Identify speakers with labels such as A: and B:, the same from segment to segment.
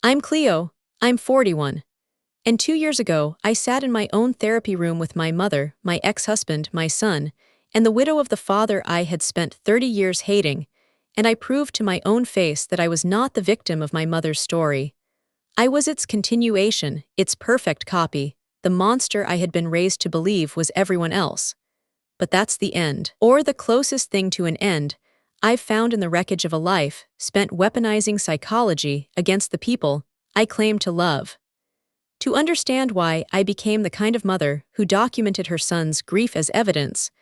A: I'm Cleo. I'm 41. And 2 years ago, I sat in my own therapy room with my mother, my ex-husband, my son, and the widow of the father I had spent 30 years hating, and I proved to my own face that I was not the victim of my mother's story. I was its continuation, its perfect copy. The monster I had been raised to believe was everyone else. But that's the end, or the closest thing to an end, I've found in the wreckage of a life spent weaponizing psychology against the people I claim to love. To understand why I became the kind of mother who documented her son's grief as evidence,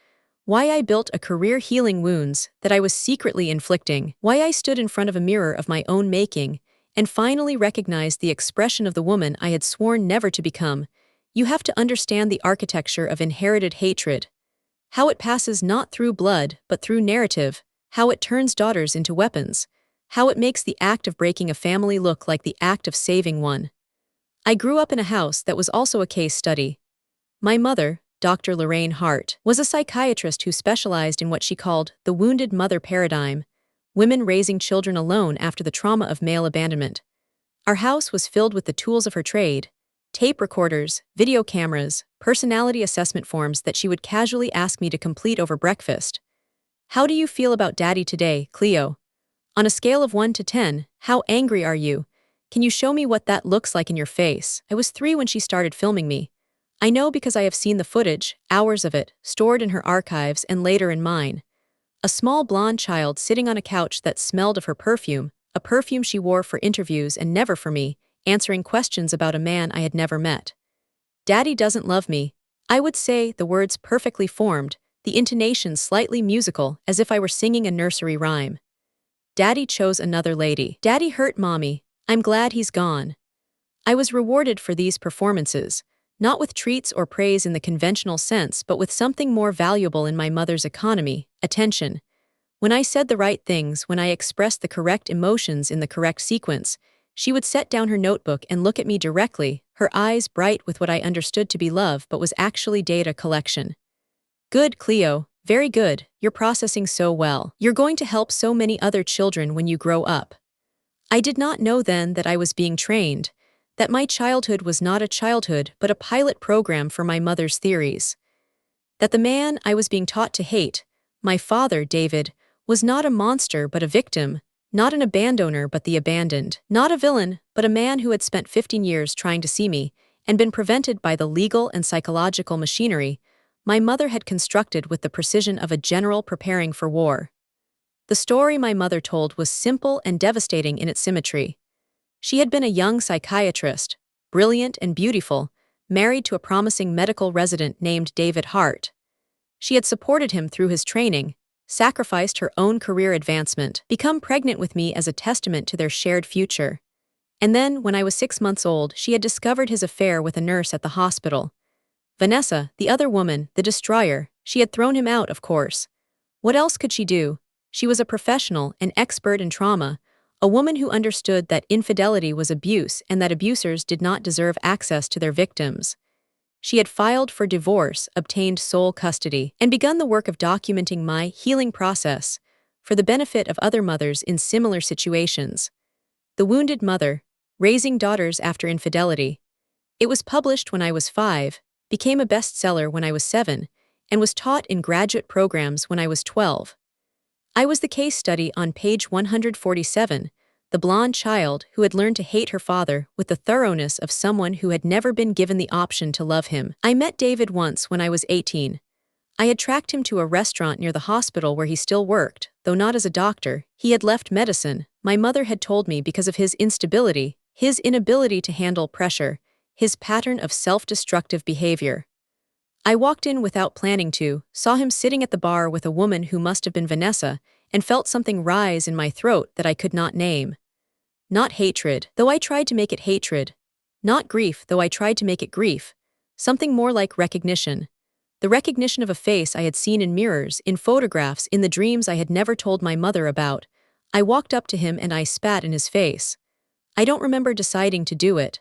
A: why I built a career healing wounds that I was secretly inflicting, why I stood in front of a mirror of my own making, and finally recognized the expression of the woman I had sworn never to become, you have to understand the architecture of inherited hatred. How it passes not through blood, but through narrative, how it turns daughters into weapons, how it makes the act of breaking a family look like the act of saving one. I grew up in a house that was also a case study. My mother, Dr. Lorraine Hart, was a psychiatrist who specialized in what she called the wounded mother paradigm, women raising children alone after the trauma of male abandonment. Our house was filled with the tools of her trade: tape recorders, video cameras, personality assessment forms that she would casually ask me to complete over breakfast. How do you feel about Daddy today, Cleo? On a scale of 1 to 10, how angry are you? Can you show me what that looks like in your face? I was 3 when she started filming me. I know because I have seen the footage, hours of it, stored in her archives and later in mine. A small blonde child sitting on a couch that smelled of her perfume, a perfume she wore for interviews and never for me, answering questions about a man I had never met. Daddy doesn't love me. I would say, the words perfectly formed, the intonation slightly musical, as if I were singing a nursery rhyme. Daddy chose another lady. Daddy hurt Mommy. I'm glad he's gone. I was rewarded for these performances, not with treats or praise in the conventional sense, but with something more valuable in my mother's economy: attention. When I said the right things, when I expressed the correct emotions in the correct sequence, she would set down her notebook and look at me directly, her eyes bright with what I understood to be love but was actually data collection. Good, Cleo, very good, you're processing so well. You're going to help so many other children when you grow up. I did not know then that I was being trained, that my childhood was not a childhood but a pilot program for my mother's theories. That the man I was being taught to hate, my father, David, was not a monster but a victim, not an abandoner but the abandoned, not a villain but a man who had spent 15 years trying to see me and been prevented by the legal and psychological machinery my mother had constructed with the precision of a general preparing for war. The story my mother told was simple and devastating in its symmetry. She had been a young psychiatrist, brilliant and beautiful, married to a promising medical resident named David Hart. She had supported him through his training, sacrificed her own career advancement, become pregnant with me as a testament to their shared future. And then, when I was 6 months old, she had discovered his affair with a nurse at the hospital. Vanessa, the other woman, the destroyer, she had thrown him out, of course. What else could she do? She was a professional, an expert in trauma, a woman who understood that infidelity was abuse and that abusers did not deserve access to their victims. She had filed for divorce, obtained sole custody, and begun the work of documenting my healing process for the benefit of other mothers in similar situations. The Wounded Mother, Raising Daughters After Infidelity. It was published when I was 5, became a bestseller when I was 7, and was taught in graduate programs when I was 12. I was the case study on page 147, the blonde child who had learned to hate her father with the thoroughness of someone who had never been given the option to love him. I met David once when I was 18. I had tracked him to a restaurant near the hospital where he still worked, though not as a doctor. He had left medicine, my mother had told me, because of his instability, his inability to handle pressure, his pattern of self-destructive behavior. I walked in without planning to, saw him sitting at the bar with a woman who must have been Vanessa, and felt something rise in my throat that I could not name. Not hatred, though I tried to make it hatred. Not grief, though I tried to make it grief. Something more like recognition. The recognition of a face I had seen in mirrors, in photographs, in the dreams I had never told my mother about. I walked up to him and I spat in his face. I don't remember deciding to do it.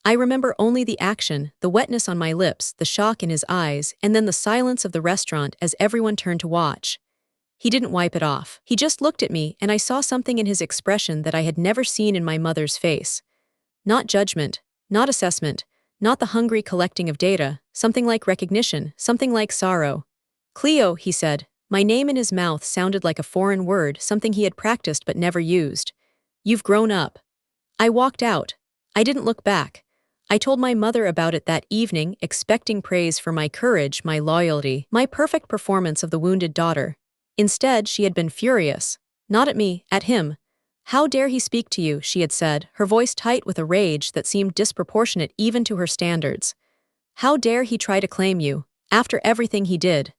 A: I remember only the action, the wetness on my lips, the shock in his eyes, and then the silence of the restaurant as everyone turned to watch. He didn't wipe it off. He just looked at me, and I saw something in his expression that I had never seen in my mother's face. Not judgment, not assessment, not the hungry collecting of data, something like recognition, something like sorrow. Cleo, he said. My name in his mouth sounded like a foreign word, something he had practiced but never used. You've grown up. I walked out. I didn't look back. I told my mother about it that evening, expecting praise for my courage, my loyalty, my perfect performance of the wounded daughter. Instead, she had been furious. Not at me, at him. How dare he speak to you, she had said, her voice tight with a rage that seemed disproportionate even to her standards. How dare he try to claim you, after everything he did?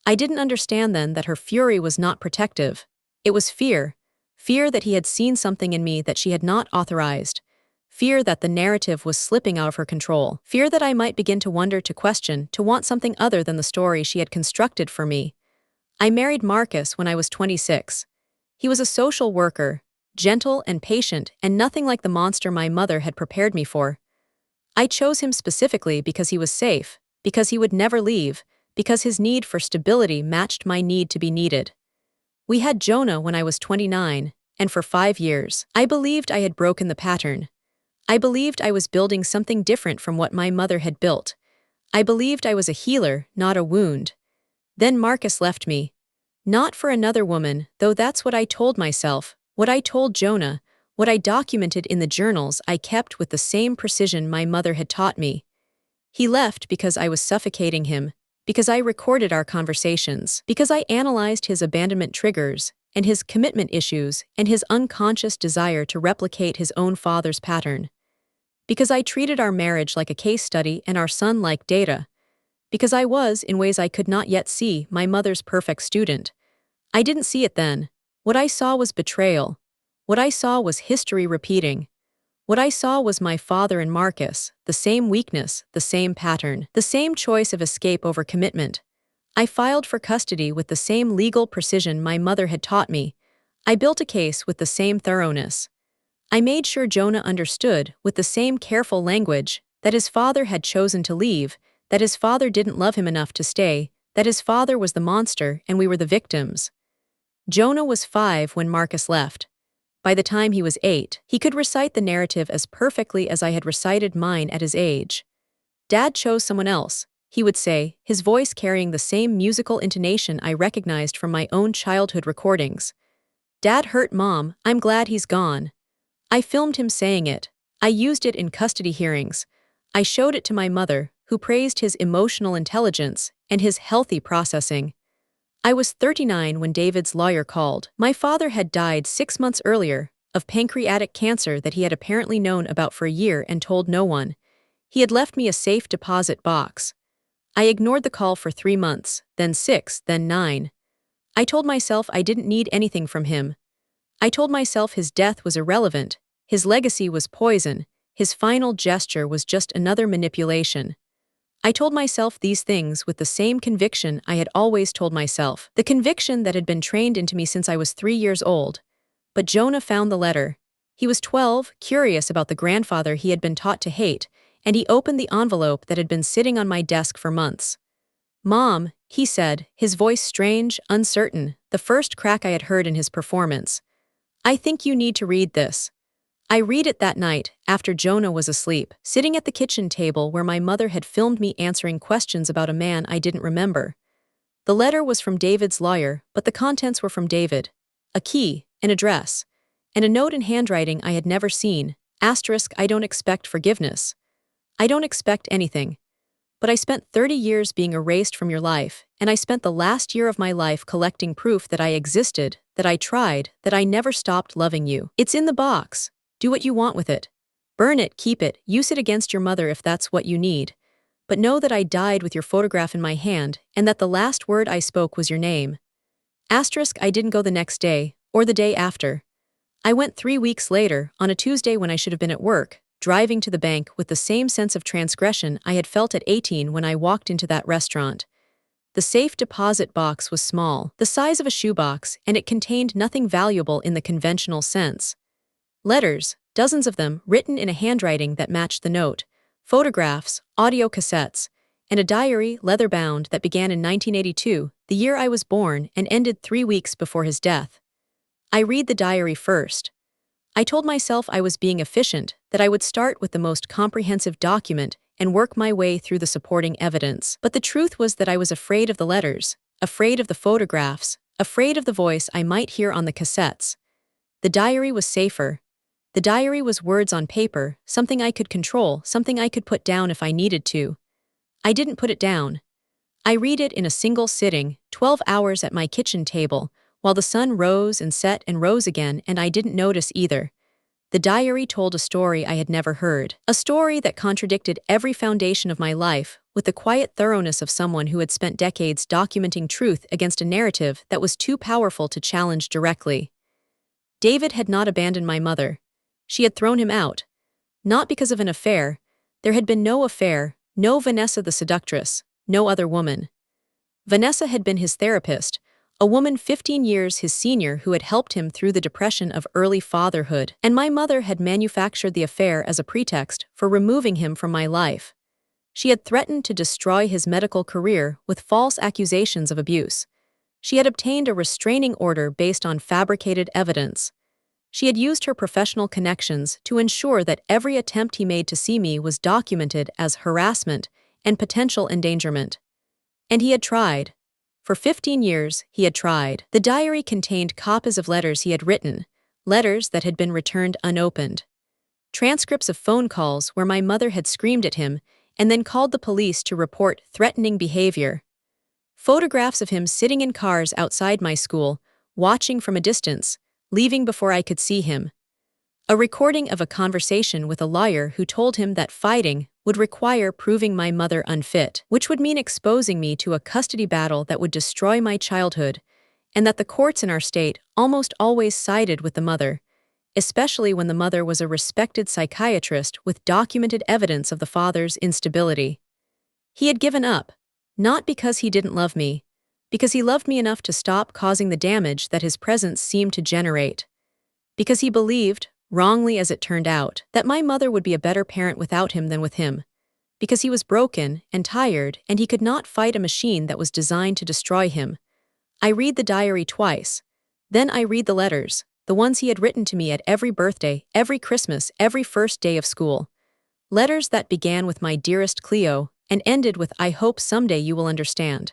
A: I didn't understand then that her fury was not protective. It was fear. Fear that he had seen something in me that she had not authorized. Fear that the narrative was slipping out of her control. Fear that I might begin to wonder, to question, to want something other than the story she had constructed for me. I married Marcus when I was 26. He was a social worker, gentle and patient, and nothing like the monster my mother had prepared me for. I chose him specifically because he was safe, because he would never leave, because his need for stability matched my need to be needed. We had Jonah when I was 29, and for 5 years, I believed I had broken the pattern. I believed I was building something different from what my mother had built. I believed I was a healer, not a wound. Then Marcus left me. Not for another woman, though that's what I told myself, what I told Jonah, what I documented in the journals I kept with the same precision my mother had taught me. He left because I was suffocating him, because I recorded our conversations, because I analyzed his abandonment triggers, and his commitment issues, and his unconscious desire to replicate his own father's pattern. Because I treated our marriage like a case study and our son like data. Because I was, in ways I could not yet see, my mother's perfect student. I didn't see it then. What I saw was betrayal. What I saw was history repeating. What I saw was my father and Marcus, the same weakness, the same pattern, the same choice of escape over commitment. I filed for custody with the same legal precision my mother had taught me. I built a case with the same thoroughness. I made sure Jonah understood, with the same careful language, that his father had chosen to leave, that his father didn't love him enough to stay, that his father was the monster and we were the victims. Jonah was 5 when Marcus left. By the time he was 8, he could recite the narrative as perfectly as I had recited mine at his age. Dad chose someone else, he would say, his voice carrying the same musical intonation I recognized from my own childhood recordings. Dad hurt Mom, I'm glad he's gone. I filmed him saying it. I used it in custody hearings. I showed it to my mother, who praised his emotional intelligence and his healthy processing. I was 39 when David's lawyer called. My father had died 6 months earlier, of pancreatic cancer that he had apparently known about for a year and told no one. He had left me a safe deposit box. I ignored the call for 3 months, then 6, then 9. I told myself I didn't need anything from him. I told myself his death was irrelevant, his legacy was poison, his final gesture was just another manipulation. I told myself these things with the same conviction I had always told myself, the conviction that had been trained into me since I was 3 years old. But Jonah found the letter. He was 12, curious about the grandfather he had been taught to hate, and he opened the envelope that had been sitting on my desk for months. Mom, he said, his voice strange, uncertain, the first crack I had heard in his performance. I think you need to read this. I read it that night, after Jonah was asleep, sitting at the kitchen table where my mother had filmed me answering questions about a man I didn't remember. The letter was from David's lawyer, but the contents were from David. A key, an address, and a note in handwriting I had never seen, asterisk, I don't expect forgiveness. I don't expect anything. But I spent 30 years being erased from your life, and I spent the last year of my life collecting proof that I existed, that I tried, that I never stopped loving you. It's in the box. Do what you want with it. Burn it, keep it, use it against your mother if that's what you need. But know that I died with your photograph in my hand, and that the last word I spoke was your name. Asterisk, I didn't go the next day, or the day after. I went 3 weeks later, on a Tuesday when I should have been at work, driving to the bank with the same sense of transgression I had felt at 18 when I walked into that restaurant. The safe deposit box was small, the size of a shoebox, and it contained nothing valuable in the conventional sense. Letters, dozens of them, written in a handwriting that matched the note, photographs, audio cassettes, and a diary, leather-bound, that began in 1982, the year I was born, and ended 3 weeks before his death. I read the diary first. I told myself I was being efficient, that I would start with the most comprehensive document and work my way through the supporting evidence. But the truth was that I was afraid of the letters, afraid of the photographs, afraid of the voice I might hear on the cassettes. The diary was safer. The diary was words on paper, something I could control, something I could put down if I needed to. I didn't put it down. I read it in a single sitting, 12 hours at my kitchen table, while the sun rose and set and rose again, and I didn't notice either. The diary told a story I had never heard, a story that contradicted every foundation of my life, with the quiet thoroughness of someone who had spent decades documenting truth against a narrative that was too powerful to challenge directly. David had not abandoned my mother. She had thrown him out. Not because of an affair. There had been no affair, no Vanessa the seductress, no other woman. Vanessa had been his therapist, a woman 15 years his senior who had helped him through the depression of early fatherhood, and my mother had manufactured the affair as a pretext for removing him from my life. She had threatened to destroy his medical career with false accusations of abuse. She had obtained a restraining order based on fabricated evidence. She had used her professional connections to ensure that every attempt he made to see me was documented as harassment and potential endangerment. And he had tried. For 15 years, he had tried. The diary contained copies of letters he had written, letters that had been returned unopened. Transcripts of phone calls where my mother had screamed at him and then called the police to report threatening behavior. Photographs of him sitting in cars outside my school, watching from a distance, leaving before I could see him. A recording of a conversation with a lawyer who told him that fighting would require proving my mother unfit, which would mean exposing me to a custody battle that would destroy my childhood, and that the courts in our state almost always sided with the mother, especially when the mother was a respected psychiatrist with documented evidence of the father's instability. He had given up, not because he didn't love me, because he loved me enough to stop causing the damage that his presence seemed to generate. Because he believed, wrongly as it turned out, that my mother would be a better parent without him than with him. Because he was broken and tired and he could not fight a machine that was designed to destroy him. I read the diary twice. Then I read the letters, the ones he had written to me at every birthday, every Christmas, every first day of school. Letters that began with my dearest Cleo and ended with I hope someday you will understand.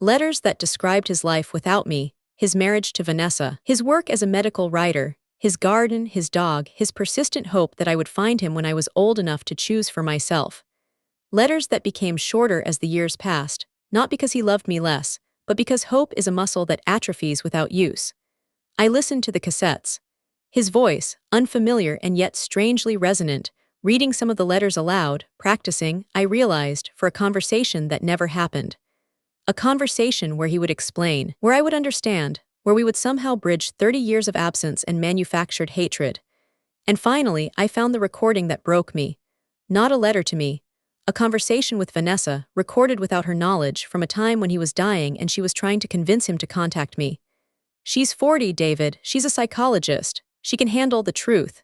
A: Letters that described his life without me, his marriage to Vanessa, his work as a medical writer, his garden, his dog, his persistent hope that I would find him when I was old enough to choose for myself. Letters that became shorter as the years passed, not because he loved me less, but because hope is a muscle that atrophies without use. I listened to the cassettes. His voice, unfamiliar and yet strangely resonant, reading some of the letters aloud, practicing, I realized, for a conversation that never happened. A conversation where he would explain, where I would understand, where we would somehow bridge 30 years of absence and manufactured hatred. And finally, I found the recording that broke me. Not a letter to me. A conversation with Vanessa, recorded without her knowledge from a time when he was dying and she was trying to convince him to contact me. She's 40, David. She's a psychologist. She can handle the truth.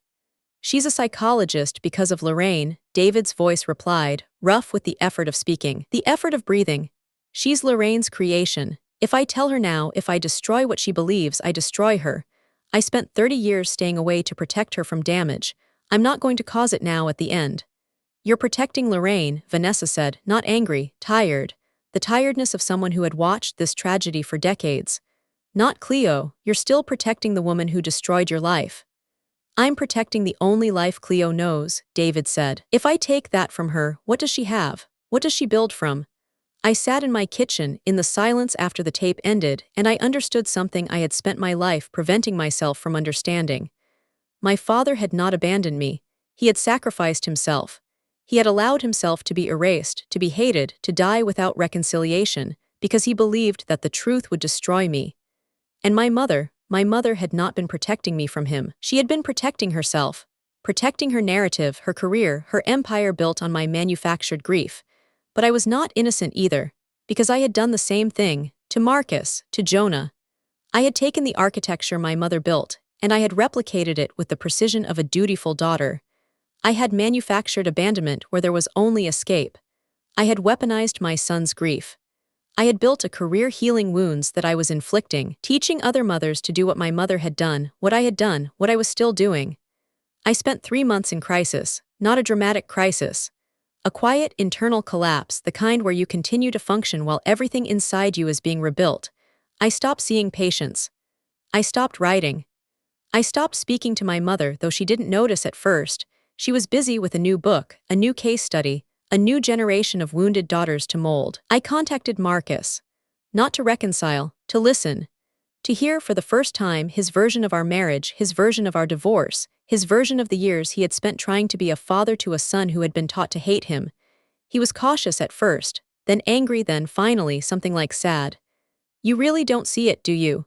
A: She's a psychologist because of Lorraine, David's voice replied, rough with the effort of speaking, the effort of breathing. She's Lorraine's creation. If I tell her now, if I destroy what she believes, I destroy her. I spent 30 years staying away to protect her from damage. I'm not going to cause it now at the end. You're protecting Lorraine, Vanessa said, not angry, tired. The tiredness of someone who had watched this tragedy for decades. Not Cleo, you're still protecting the woman who destroyed your life. I'm protecting the only life Cleo knows, David said. If I take that from her, what does she have? What does she build from? I sat in my kitchen, in the silence after the tape ended, and I understood something I had spent my life preventing myself from understanding. My father had not abandoned me. He had sacrificed himself. He had allowed himself to be erased, to be hated, to die without reconciliation, because he believed that the truth would destroy me. And my mother had not been protecting me from him. She had been protecting herself, protecting her narrative, her career, her empire built on my manufactured grief. But I was not innocent either, because I had done the same thing, to Marcus, to Jonah. I had taken the architecture my mother built, and I had replicated it with the precision of a dutiful daughter. I had manufactured abandonment where there was only escape. I had weaponized my son's grief. I had built a career healing wounds that I was inflicting, teaching other mothers to do what my mother had done, what I had done, what I was still doing. I spent 3 months in crisis, not a dramatic crisis. A quiet, internal collapse, the kind where you continue to function while everything inside you is being rebuilt. I stopped seeing patients. I stopped writing. I stopped speaking to my mother, though she didn't notice at first. She was busy with a new book, a new case study, a new generation of wounded daughters to mold. I contacted Marcus. Not to reconcile, to listen. To hear for the first time his version of our marriage, his version of our divorce, his version of the years he had spent trying to be a father to a son who had been taught to hate him. He was cautious at first, then angry, then finally something like sad. "You really don't see it, do you?"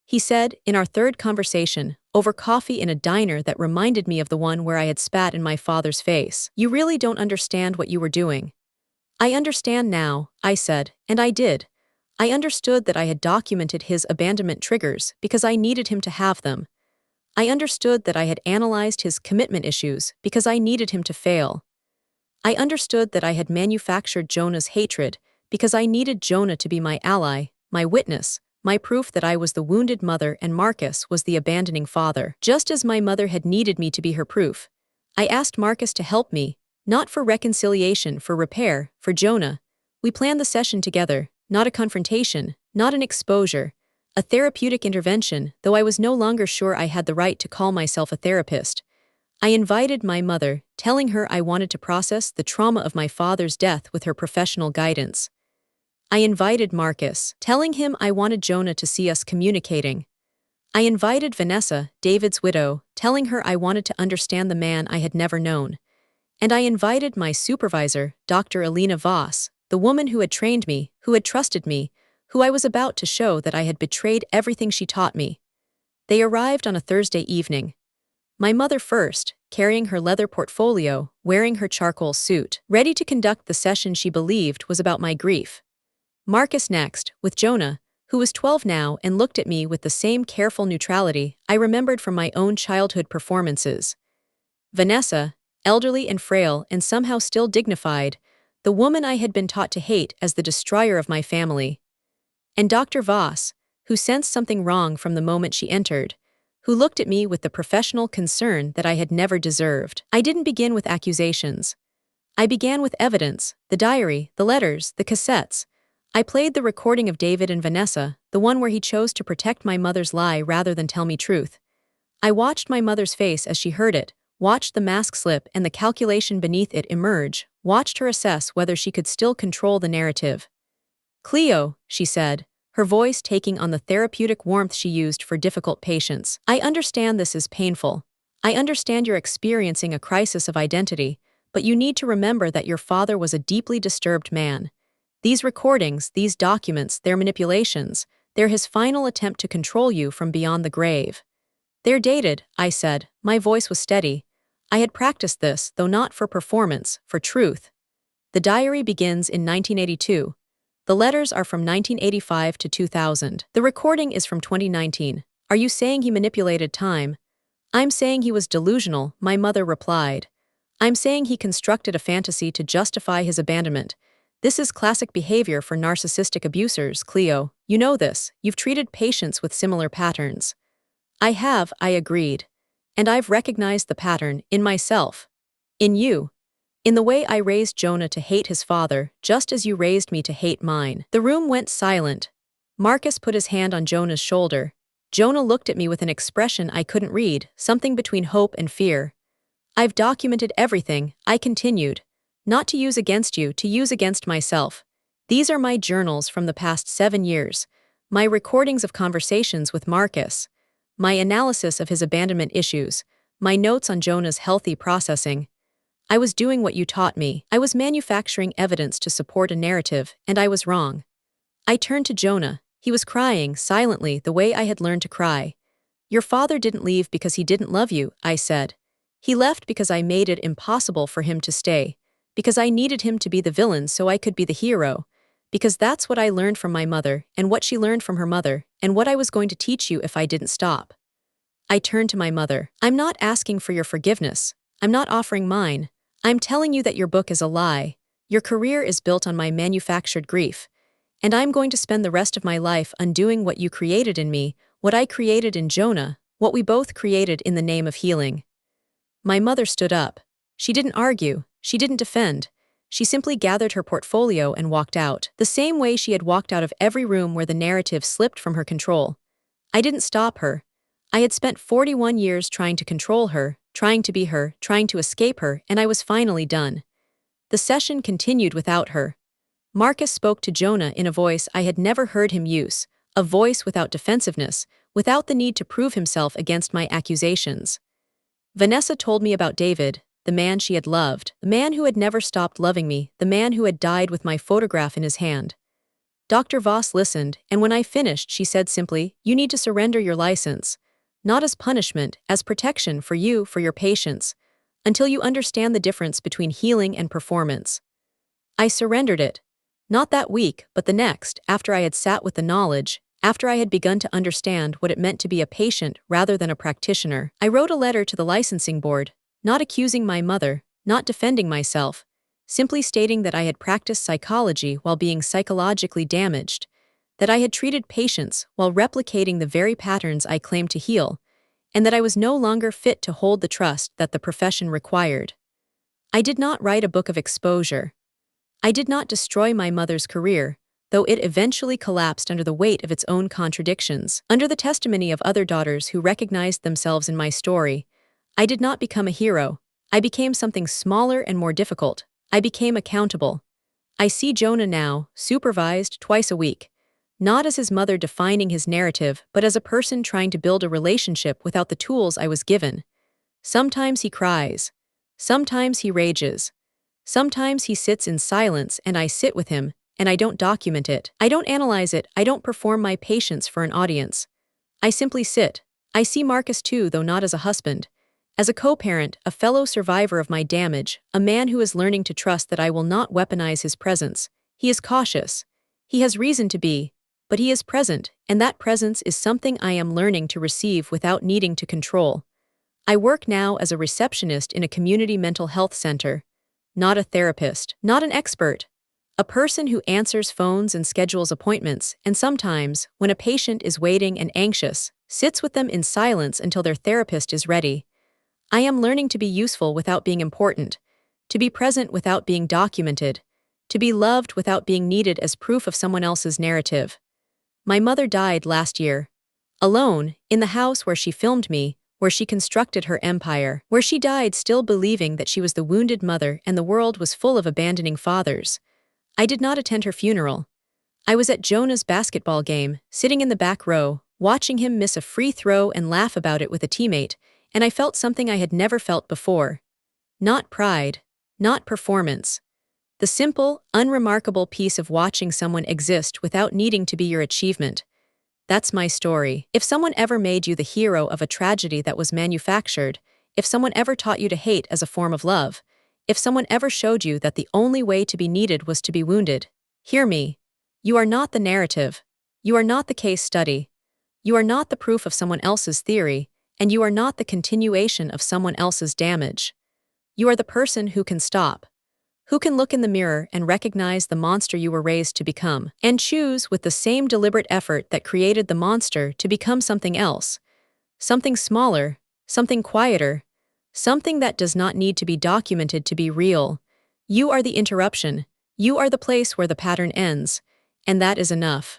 A: he said, in our third conversation, over coffee in a diner that reminded me of the one where I had spat in my father's face. "You really don't understand what you were doing." "I understand now," I said, and I did. I understood that I had documented his abandonment triggers because I needed him to have them. I understood that I had analyzed his commitment issues because I needed him to fail. I understood that I had manufactured Jonah's hatred because I needed Jonah to be my ally, my witness, my proof that I was the wounded mother and Marcus was the abandoning father. Just as my mother had needed me to be her proof, I asked Marcus to help me, not for reconciliation, for repair, for Jonah. We planned the session together, not a confrontation, not an exposure, a therapeutic intervention, though I was no longer sure I had the right to call myself a therapist. I invited my mother, telling her I wanted to process the trauma of my father's death with her professional guidance. I invited Marcus, telling him I wanted Jonah to see us communicating. I invited Vanessa, David's widow, telling her I wanted to understand the man I had never known. And I invited my supervisor, Dr. Alina Voss, the woman who had trained me, who had trusted me, who I was about to show that I had betrayed everything she taught me. They arrived on a Thursday evening. My mother first, carrying her leather portfolio, wearing her charcoal suit, ready to conduct the session she believed was about my grief. Marcus next, with Jonah, who was 12 now and looked at me with the same careful neutrality I remembered from my own childhood performances. Vanessa, elderly and frail and somehow still dignified, the woman I had been taught to hate as the destroyer of my family. And Dr. Voss, who sensed something wrong from the moment she entered, who looked at me with the professional concern that I had never deserved. I didn't begin with accusations. I began with evidence, the diary, the letters, the cassettes. I played the recording of David and Vanessa, the one where he chose to protect my mother's lie rather than tell me truth. I watched my mother's face as she heard it, watched the mask slip and the calculation beneath it emerge, watched her assess whether she could still control the narrative. "Cleo," she said, her voice taking on the therapeutic warmth she used for difficult patients. "I understand this is painful. I understand you're experiencing a crisis of identity, but you need to remember that your father was a deeply disturbed man. These recordings, these documents, their manipulations, they're his final attempt to control you from beyond the grave." "They're dated," I said. My voice was steady. I had practiced this, though not for performance, for truth. The diary begins in 1982. The letters are from 1985 to 2000. The recording is from 2019. "Are you saying he manipulated time?" "I'm saying he was delusional," my mother replied. "I'm saying he constructed a fantasy to justify his abandonment. This is classic behavior for narcissistic abusers, Cleo. You know this. You've treated patients with similar patterns." "I have," I agreed. "And I've recognized the pattern in myself. In you. In the way I raised Jonah to hate his father, just as you raised me to hate mine." The room went silent. Marcus put his hand on Jonah's shoulder. Jonah looked at me with an expression I couldn't read, something between hope and fear. "I've documented everything," I continued. "Not to use against you, to use against myself. These are my journals from the past 7 years, my recordings of conversations with Marcus, my analysis of his abandonment issues, my notes on Jonah's healthy processing. I was doing what you taught me. I was manufacturing evidence to support a narrative, and I was wrong." I turned to Jonah. He was crying, silently, the way I had learned to cry. "Your father didn't leave because he didn't love you," I said. "He left because I made it impossible for him to stay. Because I needed him to be the villain so I could be the hero. Because that's what I learned from my mother, and what she learned from her mother, and what I was going to teach you if I didn't stop." I turned to my mother. "I'm not asking for your forgiveness. I'm not offering mine. I'm telling you that your book is a lie. Your career is built on my manufactured grief. And I'm going to spend the rest of my life undoing what you created in me, what I created in Jonah, what we both created in the name of healing." My mother stood up. She didn't argue. She didn't defend. She simply gathered her portfolio and walked out, the same way she had walked out of every room where the narrative slipped from her control. I didn't stop her. I had spent 41 years trying to control her, trying to be her, trying to escape her, and I was finally done. The session continued without her. Marcus spoke to Jonah in a voice I had never heard him use, a voice without defensiveness, without the need to prove himself against my accusations. Vanessa told me about David, the man she had loved, the man who had never stopped loving me, the man who had died with my photograph in his hand. Dr. Voss listened, and when I finished, she said simply, "You need to surrender your license. Not as punishment, as protection for you, for your patients, until you understand the difference between healing and performance." I surrendered it. Not that week, but the next, after I had sat with the knowledge, after I had begun to understand what it meant to be a patient rather than a practitioner. I wrote a letter to the licensing board, not accusing my mother, not defending myself, simply stating that I had practiced psychology while being psychologically damaged, that I had treated patients while replicating the very patterns I claimed to heal, and that I was no longer fit to hold the trust that the profession required. I did not write a book of exposure. I did not destroy my mother's career, though it eventually collapsed under the weight of its own contradictions. Under the testimony of other daughters who recognized themselves in my story, I did not become a hero. I became something smaller and more difficult. I became accountable. I see Jonah now, supervised twice a week, not as his mother defining his narrative, but as a person trying to build a relationship without the tools I was given. Sometimes he cries. Sometimes he rages. Sometimes he sits in silence and I sit with him, and I don't document it. I don't analyze it. I don't perform my patience for an audience. I simply sit. I see Marcus too, though not as a husband. As a co-parent, a fellow survivor of my damage, a man who is learning to trust that I will not weaponize his presence. He is cautious. He has reason to be, but he is present, and that presence is something I am learning to receive without needing to control. I work now as a receptionist in a community mental health center. Not a therapist, not an expert. A person who answers phones and schedules appointments, and sometimes, when a patient is waiting and anxious, sits with them in silence until their therapist is ready. I am learning to be useful without being important, to be present without being documented, to be loved without being needed as proof of someone else's narrative. My mother died last year. Alone, in the house where she filmed me, where she constructed her empire, where she died still believing that she was the wounded mother and the world was full of abandoning fathers. I did not attend her funeral. I was at Jonah's basketball game, sitting in the back row, watching him miss a free throw and laugh about it with a teammate, and I felt something I had never felt before. Not pride, not performance. The simple, unremarkable peace of watching someone exist without needing to be your achievement. That's my story. If someone ever made you the hero of a tragedy that was manufactured, if someone ever taught you to hate as a form of love, if someone ever showed you that the only way to be needed was to be wounded, hear me. You are not the narrative. You are not the case study. You are not the proof of someone else's theory, and you are not the continuation of someone else's damage. You are the person who can stop, who can look in the mirror and recognize the monster you were raised to become, and choose with the same deliberate effort that created the monster to become something else, something smaller, something quieter, something that does not need to be documented to be real. You are the interruption. You are the place where the pattern ends, and that is enough.